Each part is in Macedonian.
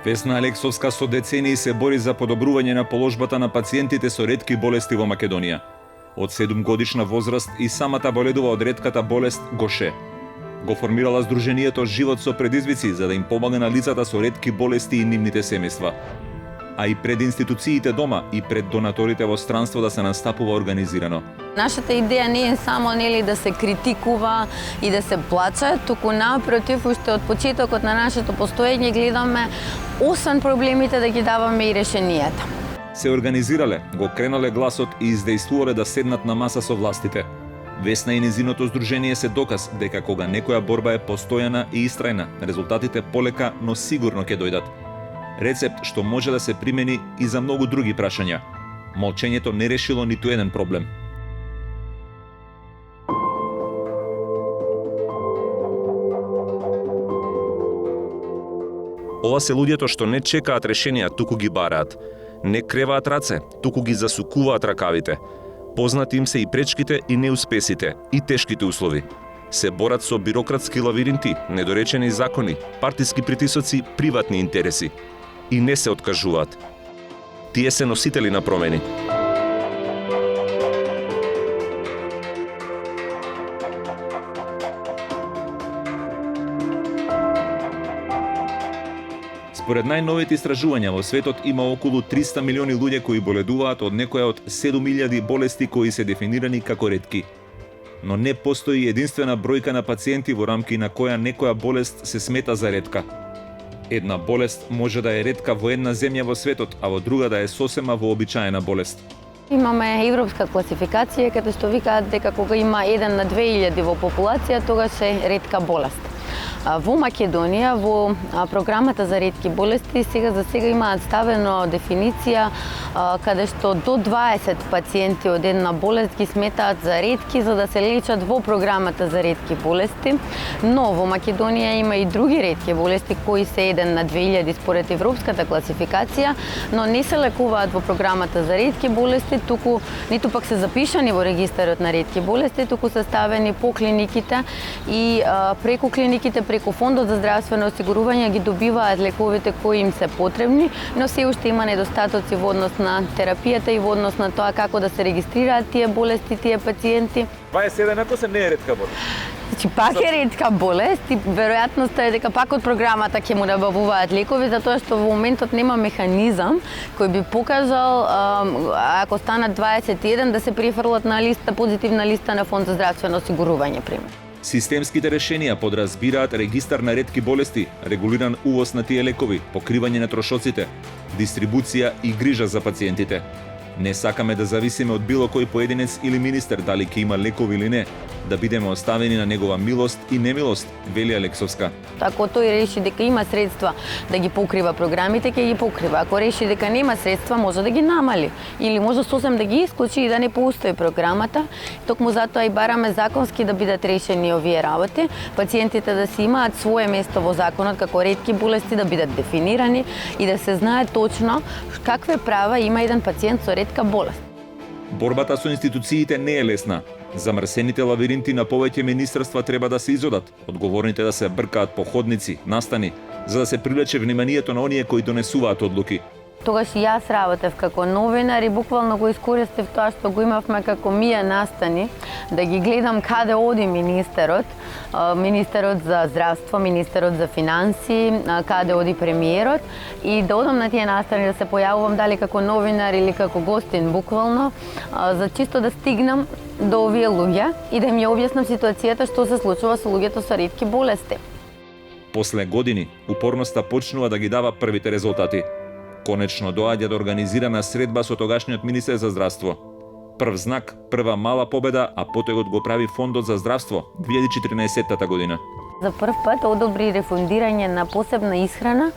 Весна Алексовска со децении се бори за подобрување на положбата на пациентите со ретки болести во Македонија. Од 7-годишна возраст и самата боледува од ретката болест ГОШЕ. Го формирала Сдруженијето Живот со предизвици за да им помага на лицата со ретки болести и нивните семејства. А и пред институциите дома и пред донаторите во странство да се настапува организирано. Нашата идеја не е само да се критикува и да се плаче, туку напротив, уште од почетокот на нашето постоење гледаме освен проблемите да ги даваме и решенијата. Се организирале, го кренале гласот и издејствувале да седнат на маса со властите. Весна и незиното здружение се доказ дека кога некоја борба е постојана и истрајна, резултатите полека, но сигурно ќе дојдат. Рецепт што може да се примени и за многу други прашања. Молчењето не решило ниту еден проблем. Ова се луѓето што не чекаат решенија, туку ги бараат. Не креваат раце, туку ги засукуваат ракавите. Познати им се и пречките и неуспесите, и тешките услови. Се борат со бирократски лавиринти, недоречени закони, партиски притисоци, приватни интереси. И не се откажуваат. Тие се носители на промени. Според најновите истражувања во светот има околу 300 милиони луѓе кои боледуваат од некоја од 7000 болести кои се дефинирани како ретки. Но не постои единствена бројка на пациенти во рамки на која некоја болест се смета за ретка. Една болест може да е ретка во една земја во светот, а во друга да е сосема вообичаена болест. Имаме европска класификација каде што викаат дека кога има 1 на 2000 во популација, тогаш е ретка болест. Во Македонија, во програмата за ретки болести, за сега имаат ставено дефиниција каде што до 20 пациенти од една болест ги сметаат за ретки за да се лечат во програмата за ретки болести. Но во Македонија има и други ретки болести кои се 1 на 2000 според европската класификација, но не се лекуваат во програмата за ретки болести, туку ниту пак се запишани во регистарот на ретки болести, туку се ставени по клиниките и преку клиниките, преку Фондот за здравствено осигурување ги добиваат лековите кои им се потребни, но се уште има недостатоци во однос на терапијата и во однос на тоа како да се регистрираат тие болести, тие пациенти. 21 ако се не е ретка болест. Значи пак е ретка болест и веројатноста е дека пак од програмата ќе му набавуваат лекови затоа што во моментот нема механизам кој би покажал ако станат 21 да се префрлат на листа, позитивна листа на Фонд за здравствено осигурување пример. Системските решенија подразбираат регистар на ретки болести, регулиран увоз на тие лекови, покривање на трошоците, дистрибуција и грижа за пациентите. Не сакаме да зависиме од било кој поединец или министер дали ќе има лекови или не, да бидеме оставени на негова милост и немилост, вели Алексовска. Ако тој реши дека има средства да ги покрива програмите, ќе ги покрива. Ако реши дека нема средства, може да ги намали или може сосем да ги исклучи и да не постои програмата. Токму затоа и бараме законски да бидат решени овие работи, пациентите да си имаат свое место во законот како ретки болести, да бидат дефинирани и да се знае точно какви права има еден пациент со ретка болест. Борбата со институциите не е лесна. Замрсените лавиринти на повеќе министерства треба да се изодат, одговорните да се бркаат по ходници, настани, за да се привлече вниманието на оние кои донесуваат одлуки. Тогаш и јас работев како новинар и буквално го искористив тоа што го имавме како мија настани, да ги гледам каде оди министерот за здравство, министерот за финанси, каде оди премиерот и да одам на тие настани да се појавувам дали како новинар или како гостин буквално, за чисто да стигнам до овие луѓе и да им ја објаснам ситуацијата што се случува со луѓето со ретки болести. После години, упорноста почнува да ги дава првите резултати. Конечно доаѓа до организирана средба со тогашниот министер за здравство. Прв знак, прва мала победа, а потоа го прави Фондот за здравство 2014 година. За прв пат одобри рефундирање на посебна исхрана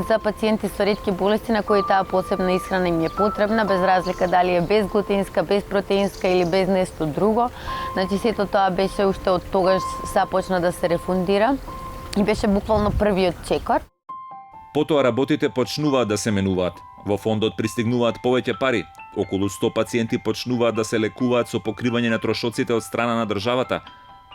за пациенти со ретки болести на кои таа посебна исхрана им е потребна, без разлика дали е безглутенска, безпротеинска или без нешто друго. Значи сето тоа беше уште од тогаш започна да се рефундира и беше буквално првиот чекор. Потоа работите почнуваат да се менуваат. Во фондот пристигнуваат повеќе пари. Околу 100 пациенти почнуваат да се лекуваат со покривање на трошоците од страна на државата,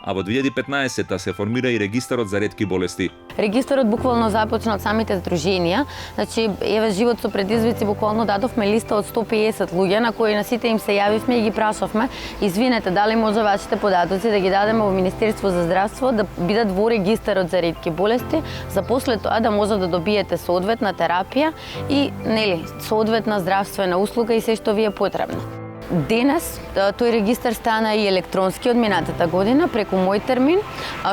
а во 2015 се формира и регистарот за ретки болести. Регистарот буквално започна од самите здруженија. Значи, еве живот со предизвици буквално дадовме листа од 150 луѓе на кои на сите им се јавивме и ги прашавме: извинете, дали може вашите податоци да ги дадеме во Министерство за здравство да бидат во регистарот за ретки болести, за после тоа да може да добиете соодветна терапија и соодветна здравствена услуга и се што ви е потребно. Денес тој регистар стана и електронски од минатата година преку мој термин,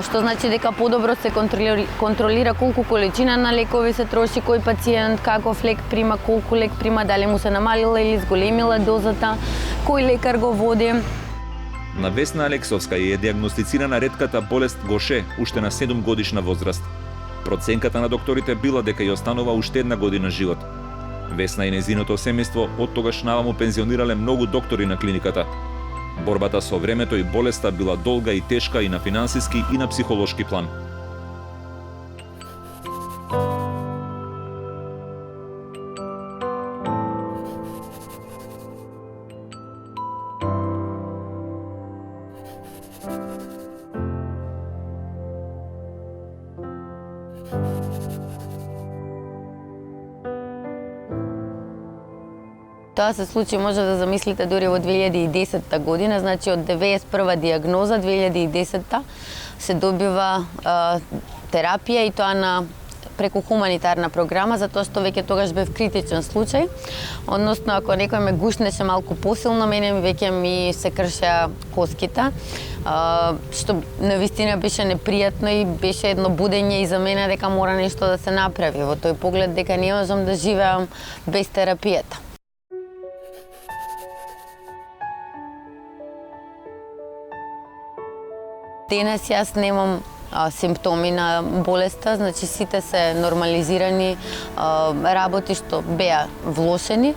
што значи дека подобро се контролира колку количина на лекови се троши, кој пациент каков лек прима, колку лек прима, дали му се намалила или зголемила дозата, кој лекар го води. На Весна Алексовска е диагностицирана ретката болест Гоше уште на 7 годишна возраст. Проценката на докторите била дека ја останува уште една година живот. Весна и незиното семејство од тогаш наваму пензионирале многу доктори на клиниката. Борбата со времето и болеста била долга и тешка и на финансиски и на психолошки план. Тоа се случи, може да замислите, дури во 2010 година, значи од 91 диагноза, 2010 се добива терапија и тоа на преку хуманитарна програма, затоа што веќе тогаш бев критичен случај. Односно, ако некој ме гушнеше малку посилно, мене веќе ми се кршеа коските, што навистина беше непријатно и беше едно будење и за мене дека мора нешто да се направи во тој поглед дека не можам да живеам без терапијата. Денес јас немам симптоми на болеста, значи сите се нормализирани, работи што беа влошени.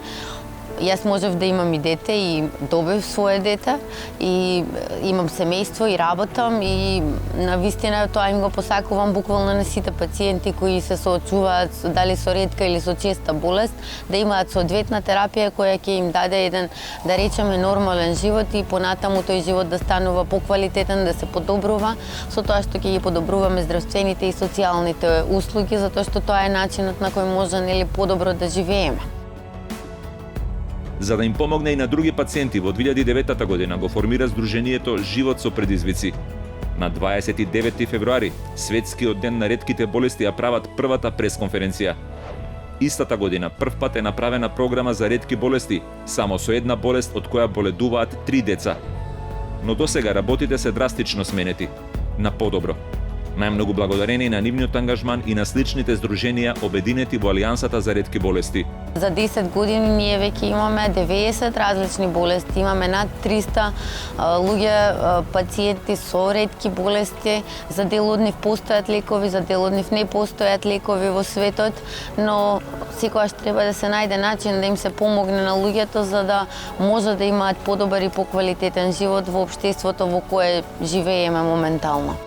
Јас можев да имам и дете и добив свое дете и имам семејство и работам и навистина тоа им го посакувам буквално на сите пациенти кои се соочуваат дали со ретка или со честа болест, да имаат соодветна терапија која ќе им даде еден, да речеме, нормален живот и понатаму тој живот да станува поквалитетен, да се подобрува со тоа што ќе ги подобруваме здравствените и социјалните услуги, затоа што тоа е начинот на кој може подобро да живееме. За да им помогне и на други пациенти, во 2009 година го формира Сдруженијето Живот со предизвици. На 29 февруари, Светскиот ден на ретките болести, ја прават првата пресконференција. Истата година прв пат е направена програма за ретки болести, само со една болест од која боледуваат 3 деца. Но досега работите се драстично сменети, на подобро. Најмногу благодарени на нивниот ангажман и на сличните здруженија обединети во Алијансата за ретки болести. За 10 години ние веќе имаме 90 различни болести, имаме над 300 луѓе, пациенти со ретки болести, за дел од нив постојат лекови, за дел од нив не постојат лекови во светот, но секогаш треба да се најде начин да им се помогне на луѓето за да може да имаат подобар и поквалитетен живот во општеството во кое живееме моментално.